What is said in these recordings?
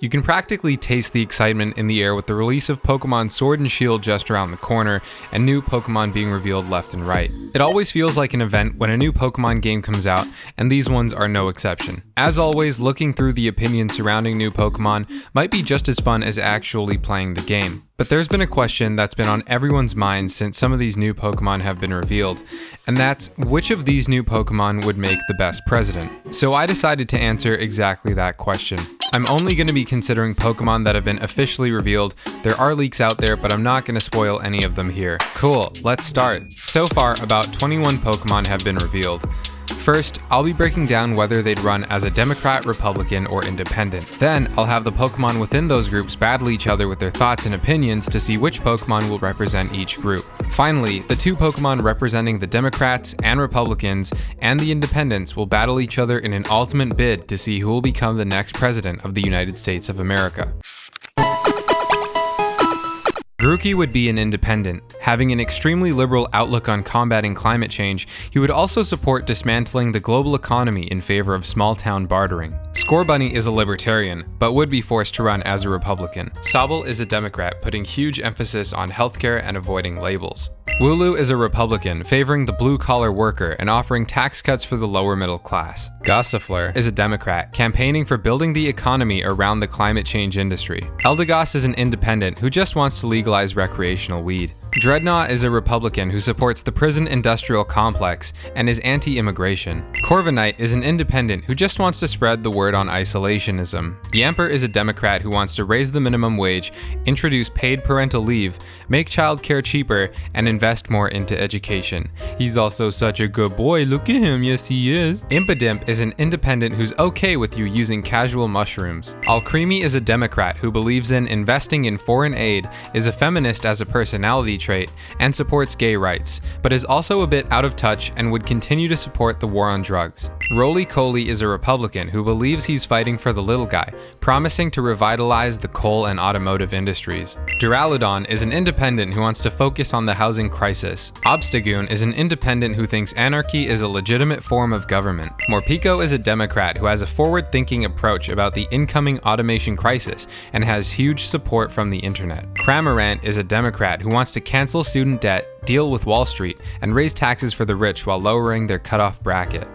You can practically taste the excitement in the air with the release of Pokemon Sword and Shield just around the corner, and new Pokemon being revealed left and right. It always feels like an event when a new Pokemon game comes out, and these ones are no exception. As always, looking through the opinions surrounding new Pokemon might be just as fun as actually playing the game. But there's been a question that's been on everyone's minds since some of these new Pokemon have been revealed, and that's which of these new Pokemon would make the best president? So I decided to answer exactly that question. I'm only going to be considering Pokemon that have been officially revealed. There are leaks out there, but I'm not going to spoil any of them here. Cool, let's start. So far, about 21 Pokemon have been revealed. First, I'll be breaking down whether they'd run as a Democrat, Republican, or Independent. Then, I'll have the Pokemon within those groups battle each other with their thoughts and opinions to see which Pokemon will represent each group. Finally, the two Pokemon representing the Democrats and Republicans and the Independents will battle each other in an ultimate bid to see who will become the next president of the United States of America. Grookey would be an independent. Having an extremely liberal outlook on combating climate change, he would also support dismantling the global economy in favor of small-town bartering. Scorbunny is a libertarian, but would be forced to run as a Republican. Sobble is a Democrat, putting huge emphasis on healthcare and avoiding labels. Wooloo is a Republican, favoring the blue-collar worker and offering tax cuts for the lower middle class. Gossifleur is a Democrat, campaigning for building the economy around the climate change industry. Eldegoss is an independent who just wants to legalize recreational weed. Dreadnought is a Republican who supports the prison industrial complex and is anti-immigration. Corviknight is an independent who just wants to spread the word on isolationism. Yamper is a Democrat who wants to raise the minimum wage, introduce paid parental leave, make childcare cheaper, and invest more into education. He's also such a good boy, look at him, yes he is. Impidimp is an independent who's okay with you using casual mushrooms. Alcremie is a Democrat who believes in investing in foreign aid, is a feminist as a personality trait, and supports gay rights, but is also a bit out of touch and would continue to support the war on drugs. Roly-Poly is a Republican who believes he's fighting for the little guy, promising to revitalize the coal and automotive industries. Duraludon is an independent who wants to focus on the housing crisis. Obstagoon is an independent who thinks anarchy is a legitimate form of government. Morpeko is a Democrat who has a forward-thinking approach about the incoming automation crisis and has huge support from the internet. Cramorant is a Democrat who wants to cancel student debt, deal with Wall Street, and raise taxes for the rich while lowering their cutoff bracket.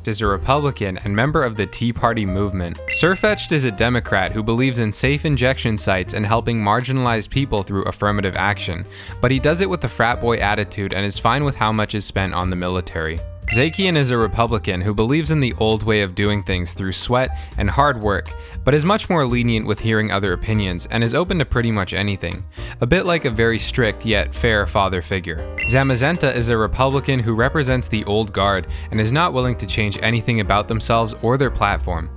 Is a Republican and member of the Tea Party movement. Sirfetch'd is a Democrat who believes in safe injection sites and helping marginalized people through affirmative action, but he does it with a frat boy attitude and is fine with how much is spent on the military. Zacian is a Republican who believes in the old way of doing things through sweat and hard work, but is much more lenient with hearing other opinions and is open to pretty much anything, a bit like a very strict yet fair father figure. Zamazenta is a Republican who represents the old guard and is not willing to change anything about themselves or their platform.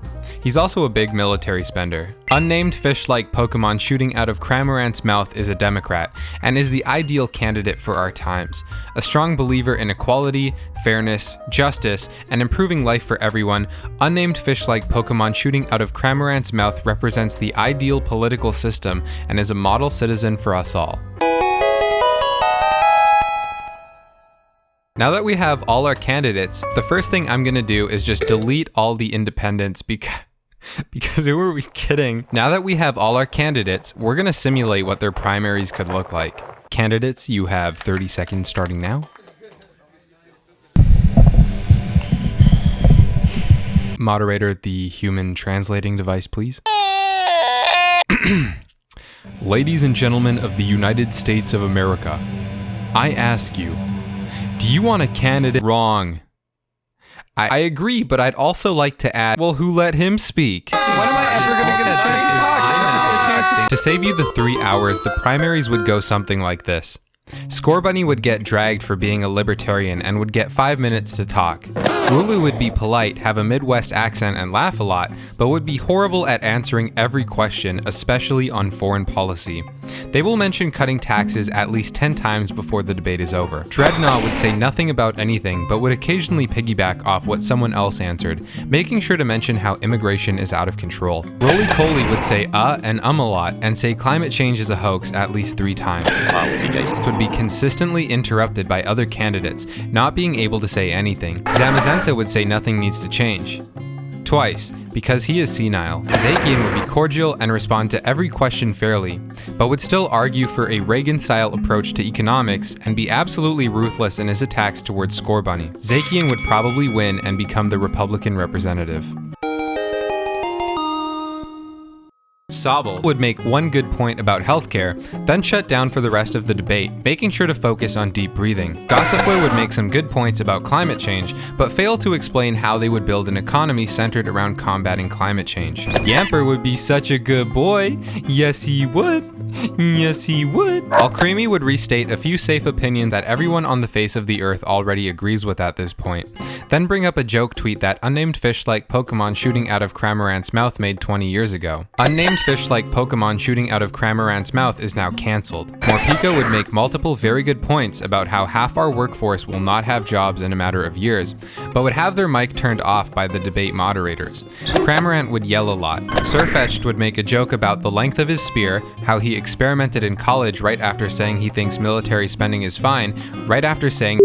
He's also a big military spender. Unnamed fish-like Pokemon shooting out of Cramorant's mouth is a Democrat, and is the ideal candidate for our times. A strong believer in equality, fairness, justice, and improving life for everyone, unnamed fish-like Pokemon shooting out of Cramorant's mouth represents the ideal political system and is a model citizen for us all. Now that we have all our candidates, the first thing I'm gonna do is just delete all the independents because who are we kidding? Now that we have all our candidates, we're gonna simulate what their primaries could look like. Candidates, you have 30 seconds starting now. Moderator, the human translating device, please. Ladies and gentlemen of the United States of America, I ask you, do you want a candidate? Wrong. I agree, but I'd also like to add, well, who let him speak? When am I ever going to get a chance? To save you the 3 hours, the primaries would go something like this. Scorbunny would get dragged for being a libertarian and would get 5 minutes to talk. Wooloo would be polite, have a Midwest accent and laugh a lot, but would be horrible at answering every question, especially on foreign policy. They will mention cutting taxes at least 10 times before the debate is over. Dreadnought would say nothing about anything, but would occasionally piggyback off what someone else answered, making sure to mention how immigration is out of control. Roly-Poly would say and a lot, and say climate change is a hoax at least 3 times. Would be consistently interrupted by other candidates, not being able to say anything. Zamazenta would say nothing needs to change. twice, because he is senile. Zakian would be cordial and respond to every question fairly, but would still argue for a Reagan-style approach to economics and be absolutely ruthless in his attacks towards Scorbunny. Zakian would probably win and become the Republican representative. Sobel would make one good point about healthcare, then shut down for the rest of the debate, making sure to focus on deep breathing. Gossifleur would make some good points about climate change, but fail to explain how they would build an economy centered around combating climate change. Yamper would be such a good boy. Yes, he would. Yes, he would. Alcremie would restate a few safe opinions that everyone on the face of the earth already agrees with at this point, then bring up a joke tweet that unnamed fish-like Pokemon shooting out of Cramorant's mouth made 20 years ago. Unnamed fish-like Pokemon shooting out of Cramorant's mouth is now cancelled. Morpeko would make multiple very good points about how half our workforce will not have jobs in a matter of years, but would have their mic turned off by the debate moderators. Cramorant would yell a lot. Sirfetch'd would make a joke about the length of his spear, how he experimented in college right after saying he thinks military spending is fine, right after saying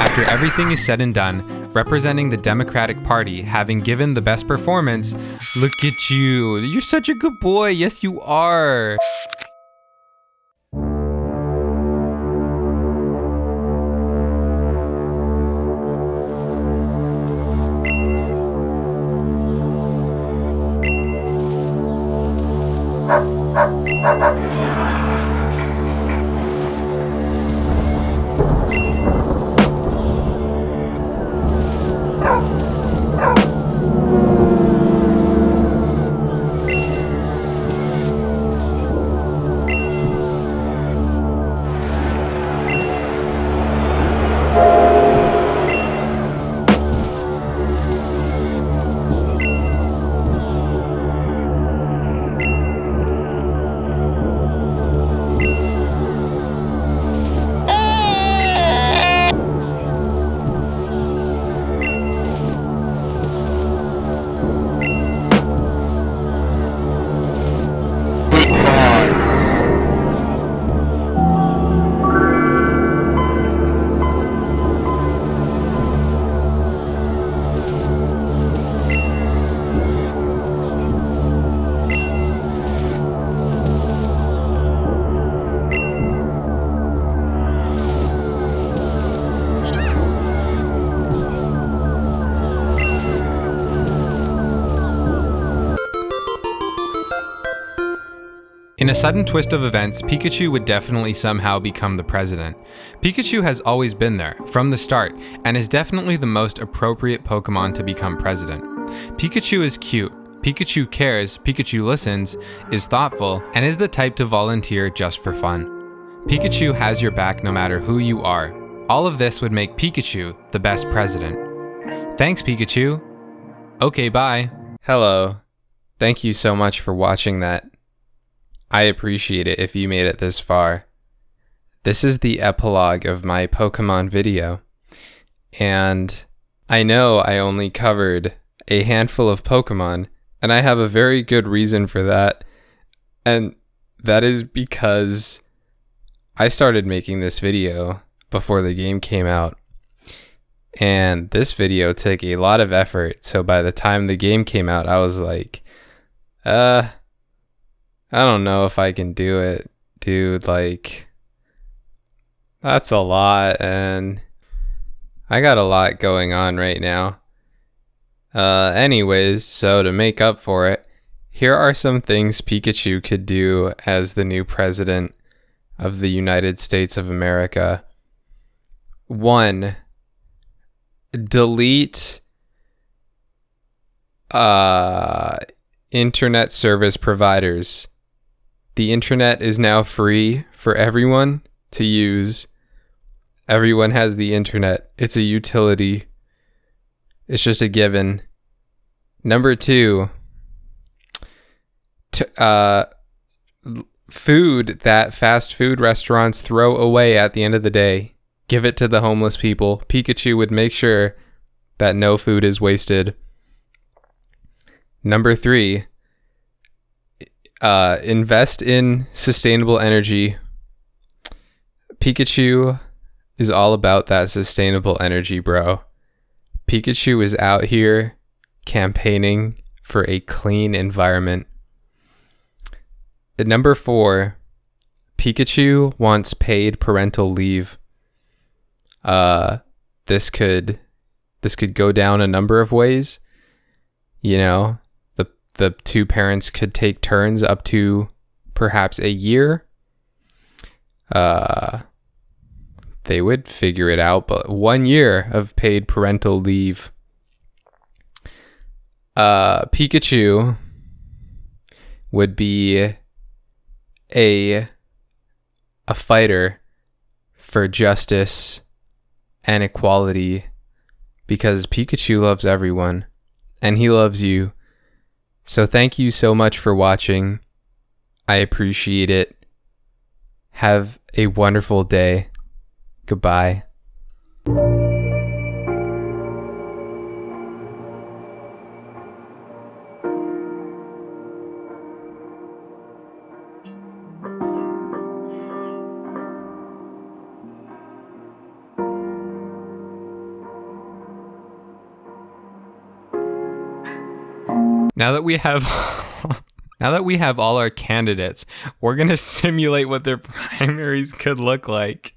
after everything is said and done, representing the Democratic Party, having given the best performance. Look at you. You're such a good boy. Yes, you are. In a sudden twist of events, Pikachu would definitely somehow become the president. Pikachu has always been there, from the start, and is definitely the most appropriate Pokemon to become president. Pikachu is cute, Pikachu cares, Pikachu listens, is thoughtful, and is the type to volunteer just for fun. Pikachu has your back no matter who you are. All of this would make Pikachu the best president. Thanks, Pikachu. Okay, bye. Hello. Thank you so much for watching that. I appreciate it if you made it this far. This is the epilogue of my Pokemon video, and I know I only covered a handful of Pokemon, and I have a very good reason for that, and that is because I started making this video before the game came out, and this video took a lot of effort, so by the time the game came out, I was like, I don't know if I can do it, dude, like, that's a lot, and I got a lot going on right now. Anyways, so to make up for it, here are some things Pikachu could do as the new president of the United States of America. 1. Delete internet service providers. The internet is now free for everyone to use. Everyone has the internet. It's a utility. It's just a given. Number 2, food that fast food restaurants throw away at the end of the day. Give it to the homeless people. Pikachu would make sure that no food is wasted. Number 3, invest in sustainable energy. Pikachu is all about that sustainable energy, bro. Pikachu is out here campaigning for a clean environment. At number 4, Pikachu wants paid parental leave. This could go down a number of ways. You know, the two parents could take turns up to perhaps a year. They would figure it out, but 1 year of paid parental leave. Pikachu would be a fighter for justice and equality, because Pikachu loves everyone and he loves you. So thank you so much for watching. I appreciate it. Have a wonderful day. Goodbye. Now that we have all our candidates, we're going to simulate what their primaries could look like.